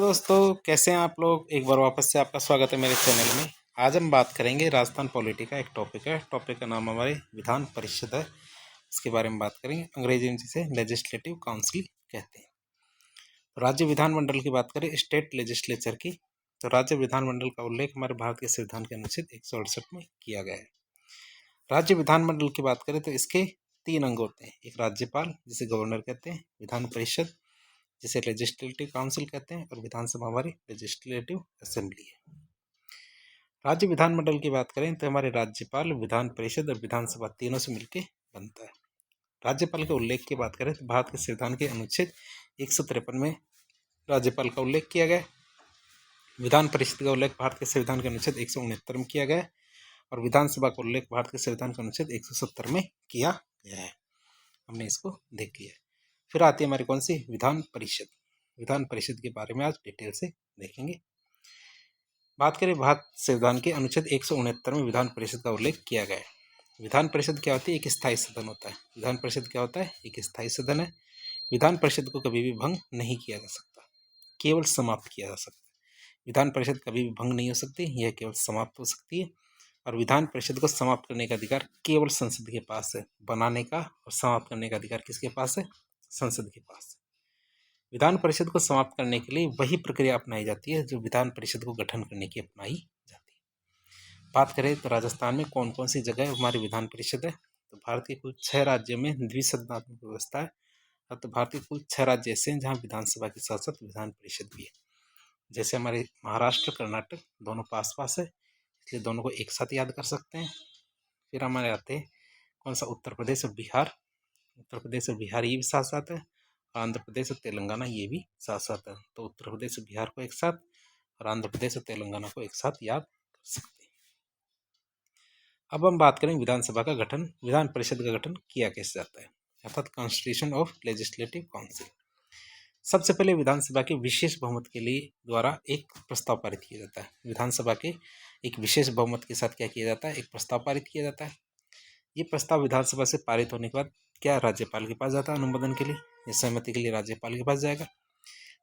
Hello दोस्तों, कैसे हैं आप लोग। एक बार वापस से आपका स्वागत है मेरे चैनल में। आज हम बात करेंगे राजस्थान पॉलिटी का। एक टॉपिक है, टॉपिक का नाम हमारे विधान परिषद है। इसके बारे में बात करेंगे। अंग्रेजी में जिसे लेजिस्लेटिव काउंसिल कहते हैं। तो राज्य विधानमंडल की बात करें, स्टेट लेजिस्लेचर की, तो राज्य विधानमंडल का उल्लेख हमारे भारत के संविधान के अनुच्छेद 168 में किया गया है। राज्य विधानमंडल की बात करें तो इसके 3 अंग होते हैं। एक राज्यपाल जिसे गवर्नर कहते हैं, विधान परिषद जिसे लेजिस्लेटिव काउंसिल कहते हैं, और विधानसभा हमारी लेजिस्लेटिव असेंबली है। राज्य विधानमंडल की बात करें तो हमारे राज्यपाल, विधान परिषद और विधानसभा तीनों से मिलकर बनता है। राज्यपाल के उल्लेख की बात करें तो भारत के संविधान के अनुच्छेद 153 में राज्यपाल का उल्लेख किया गया। विधान परिषद का उल्लेख भारत के संविधान के अनुच्छेद 169 में किया गया, और विधानसभा का उल्लेख भारत के संविधान के अनुच्छेद 170 में किया गया है। हमने इसको देख लिया। फिर आती है हमारी कौन सी, विधान परिषद। विधान परिषद के बारे में आज डिटेल से देखेंगे। बात करें भारत संविधान के अनुच्छेद 169 में विधान परिषद का उल्लेख किया गया है। विधान परिषद क्या होती है, एक स्थायी सदन होता है। विधान परिषद क्या होता है, एक स्थायी सदन है। विधान परिषद को कभी भी भंग नहीं किया जा सकता, केवल समाप्त किया जा सकता है। विधान परिषद कभी भी भंग नहीं हो सकती, यह केवल समाप्त हो सकती है। और विधान परिषद को समाप्त करने का अधिकार केवल संसद के पास है। बनाने का और समाप्त करने का अधिकार किसके पास है, संसद के पास है। विधान परिषद को समाप्त करने के लिए वही प्रक्रिया अपनाई जाती है जो विधान परिषद को गठन करने की अपनाई जाती है। बात करें तो राजस्थान में कौन कौन सी जगह हमारी विधान परिषद है, तो भारत के कुल 6 राज्यों में द्विसदनात्मक व्यवस्था है। तो भारत के कुल 6 राज्य ऐसे हैं जहाँ विधानसभा के साथ साथ विधान परिषद भी है। जैसे हमारे महाराष्ट्र, कर्नाटक दोनों पास पास है, इसलिए दोनों को एक साथ याद कर सकते हैं। फिर हमारे आते हैं कौन सा, उत्तर प्रदेश और बिहार। उत्तर प्रदेश और बिहार ये भी साथ साथ है। आंध्र प्रदेश और तेलंगाना ये भी साथ साथ है। तो उत्तर प्रदेश और बिहार को एक साथ, और आंध्र प्रदेश और तेलंगाना को एक साथ याद कर सकते हैं। अब हम बात करें विधानसभा का गठन, विधान परिषद का गठन किया कैसे जाता है, अर्थात कॉन्स्टिट्यूशन ऑफ लेजिस्लेटिव काउंसिल। सबसे पहले विधानसभा के विशेष बहुमत के लिए द्वारा एक प्रस्ताव पारित किया जाता है। विधानसभा के एक विशेष बहुमत के साथ क्या किया जाता है, एक प्रस्ताव पारित किया जाता है। ये प्रस्ताव विधानसभा से पारित होने के बाद क्या राज्यपाल के पास जाता है अनुमोदन के लिए, या सहमति के लिए राज्यपाल के पास जाएगा।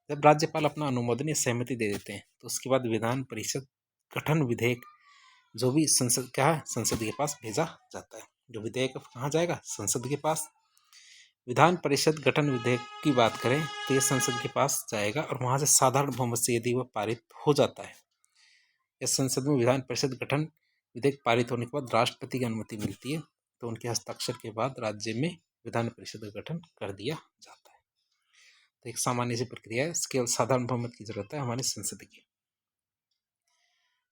जब राज्यपाल अपना अनुमोदन या सहमति दे देते हैं तो उसके बाद विधान परिषद गठन विधेयक जो भी संसद क्या है, संसद के पास भेजा जाता है। जो विधेयक कहाँ जाएगा, संसद के पास। विधान परिषद गठन विधेयक की बात करें तो ये संसद के पास जाएगा, और वहां से साधारण बहुमत से यदि वह पारित हो जाता है, इस संसद में विधान परिषद गठन विधेयक पारित होने के बाद राष्ट्रपति की अनुमति मिलती है, तो उनके हस्ताक्षर के बाद राज्य में विधान परिषद का गठन कर दिया जाता है। तो एक सामान्य सी प्रक्रिया है, केवल साधारण बहुमत की जरूरत है हमारे संसद की।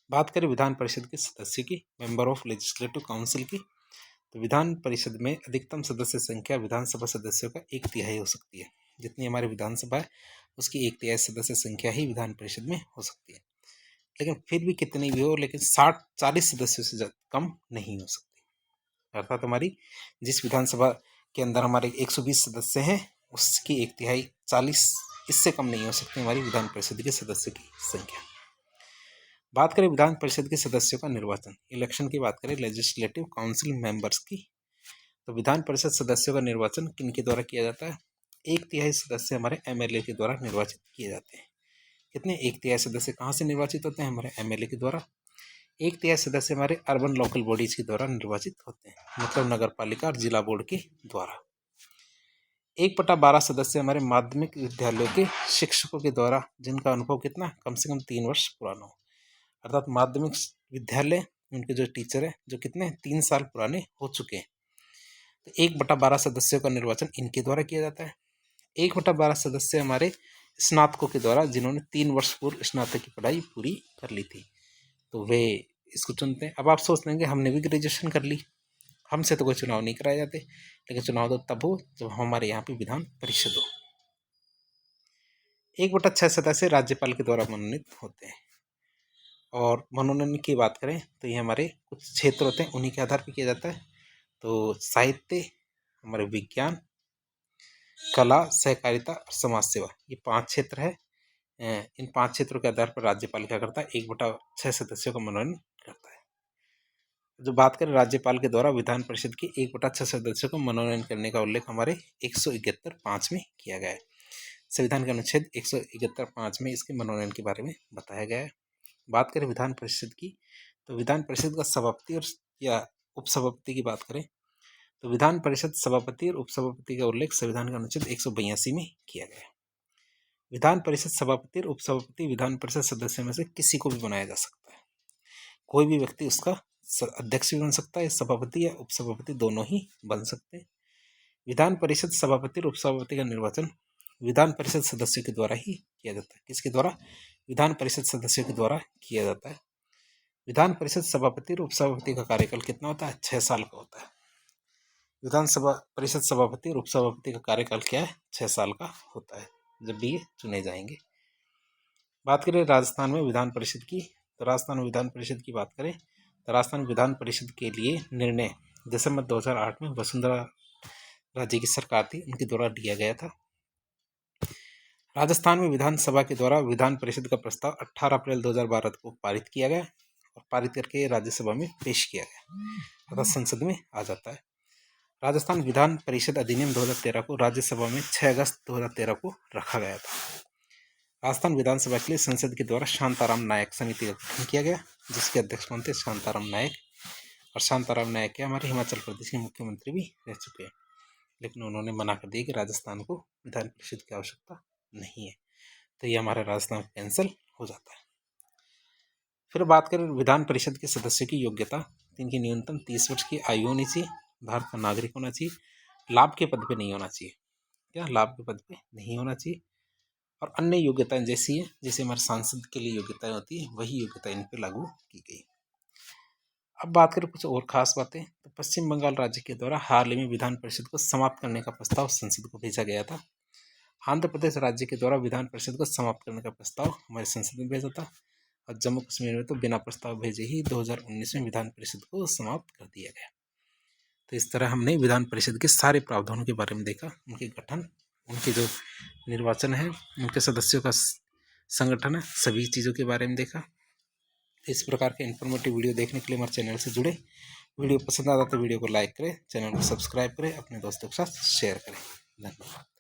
बात करें विधान परिषद के सदस्य की, मेंबर ऑफ लेजिस्लेटिव काउंसिल की, तो विधान परिषद में अधिकतम सदस्य संख्या विधानसभा सदस्यों का 1/3 हो सकती है। जितनी हमारी विधानसभा है उसकी 1/3 सदस्य संख्या ही विधान परिषद में हो सकती है। लेकिन फिर भी कितनी भी हो, लेकिन 40 सदस्यों से कम नहीं हो सकती। अर्थात हमारी जिस विधानसभा के अंदर हमारे 120 सदस्य हैं उसकी 1/3 40, इससे कम नहीं हो सकती हमारी विधान परिषद के सदस्य की संख्या। बात करें विधान परिषद के सदस्यों का निर्वाचन, इलेक्शन की बात करें लेजिस्लेटिव काउंसिल मेंबर्स की, तो विधान परिषद सदस्यों का निर्वाचन किनके द्वारा किया जाता है, 1/3 सदस्य हमारे एमएलए के द्वारा निर्वाचित किए जाते हैं। कितने, 1/3 सदस्य कहाँ से निर्वाचित होते हैं, हमारे एमएलए के द्वारा। 1/3 सदस्य हमारे अर्बन लोकल बॉडीज के द्वारा निर्वाचित होते हैं, मतलब नगर पालिका और जिला बोर्ड के द्वारा। 1/12 सदस्य हमारे माध्यमिक विद्यालयों के शिक्षकों के द्वारा, जिनका अनुभव कितना, कम से कम 3 वर्ष पुराना हो। अर्थात माध्यमिक विद्यालय उनके जो टीचर है जो कितने 3 साल पुराने हो चुके हैं। तो 1/12 सदस्यों का निर्वाचन इनके द्वारा किया जाता है। 1/12 सदस्य हमारे स्नातकों के द्वारा, जिन्होंने 3 वर्ष पूर्व स्नातक की पढ़ाई पूरी कर ली थी, तो वे इसको चुनते हैं। अब आप सोच लेंगे हमने भी ग्रेजुएशन कर ली, हमसे तो कोई चुनाव नहीं कराए जाते, लेकिन चुनाव तो तब हो जब हमारे यहाँ पे विधान परिषद हो। 1/6 सदस्य राज्यपाल के द्वारा मनोनीत होते हैं। और मनोनयन की बात करें तो ये हमारे कुछ क्षेत्र होते हैं, उन्हीं के आधार पर किया जाता है। तो साहित्य, हमारे विज्ञान, कला, सहकारिता और समाज सेवा, ये 5 क्षेत्र है। इन 5 क्षेत्रों के आधार पर राज्यपाल क्या करता है, 1/6 सदस्यों का मनोनयन करता है। जो बात करें राज्यपाल के द्वारा विधान परिषद की 1/6 सदस्यों को मनोनयन करने का उल्लेख हमारे 171(5) में किया गया है। संविधान के अनुच्छेद 171(5) में इसके मनोनयन के बारे में बताया गया है। बात करें विधान परिषद की, तो विधान परिषद का सभापति और या उपसभापति की बात करें तो विधान परिषद सभापति और उपसभापति का उल्लेख संविधान के अनुच्छेद 182 में किया गया है। विधान परिषद सभापति और उपसभापति विधान परिषद सदस्यों में से किसी को भी बनाया जा सकता है। कोई भी व्यक्ति उसका अध्यक्ष भी बन सकता है, सभापति या उपसभापति दोनों ही बन सकते हैं। विधान परिषद सभापति और उपसभापति का निर्वाचन विधान परिषद सदस्यों के द्वारा ही किया जाता है। किसके द्वारा? विधान परिषद सदस्यों के द्वारा किया जाता है। विधान परिषद सभापति और उपसभापति का कार्यकाल कितना होता है? 6 साल का होता है। विधानसभा परिषद सभापति और उपसभापति का कार्यकाल क्या है? 6 साल का होता है, जब भी ये चुने जाएंगे। बात करें राजस्थान में विधान परिषद की, तो राजस्थान विधान परिषद की बात करें तो राजस्थान विधान परिषद के लिए निर्णय दिसंबर 2008 में वसुंधरा राजे की सरकार थी, उनके द्वारा लिया गया था। राजस्थान में विधानसभा के द्वारा विधान परिषद का प्रस्ताव 18 अप्रैल 2012 को पारित किया गया और पारित करके राज्यसभा में पेश किया गया तथा संसद में आ जाता है। राजस्थान विधान परिषद अधिनियम 2013 को राज्यसभा में 6 अगस्त 2013 को रखा गया था। राजस्थान विधानसभा के लिए संसद के द्वारा शांताराम नायक समिति का गठन किया गया, जिसके अध्यक्ष कौन थे? शांताराम नायक। और शांताराम नायक के हमारे हिमाचल प्रदेश के मुख्यमंत्री भी रह चुके हैं, लेकिन उन्होंने मना कर दिया कि राजस्थान को विधान परिषद की आवश्यकता नहीं है, तो ये हमारा राजस्थान कैंसिल हो जाता है। फिर बात करें विधान परिषद के सदस्यों की योग्यता, इनकी न्यूनतम 30 वर्ष की आयु होनी चाहिए, भारत का नागरिक होना चाहिए, लाभ के पद पे नहीं होना चाहिए। क्या? लाभ के पद पे नहीं होना चाहिए। और अन्य योग्यताएं जैसी है, जैसे हमारे सांसद के लिए योग्यताएं होती है, वही योग्यता इन पर लागू की गई। अब बात करें कुछ और खास बातें, तो पश्चिम बंगाल राज्य के द्वारा हाल ही में विधान परिषद को समाप्त करने का प्रस्ताव संसद को भेजा गया था। आंध्र प्रदेश राज्य के द्वारा विधान परिषद को समाप्त करने का प्रस्ताव हमारे संसद में भेजा था। और जम्मू कश्मीर में तो बिना प्रस्ताव भेजे ही 2019 में विधान परिषद को समाप्त कर दिया गया। तो इस तरह हमने विधान परिषद के सारे प्रावधानों के बारे में देखा, उनके गठन, उनके जो निर्वाचन है, उनके सदस्यों का संगठन है, सभी चीज़ों के बारे में देखा। इस प्रकार के इन्फॉर्मेटिव वीडियो देखने के लिए हमारे चैनल से जुड़े। वीडियो पसंद आता तो वीडियो को लाइक करें, चैनल को सब्सक्राइब करें, अपने दोस्तों के साथ शेयर करें। धन्यवाद।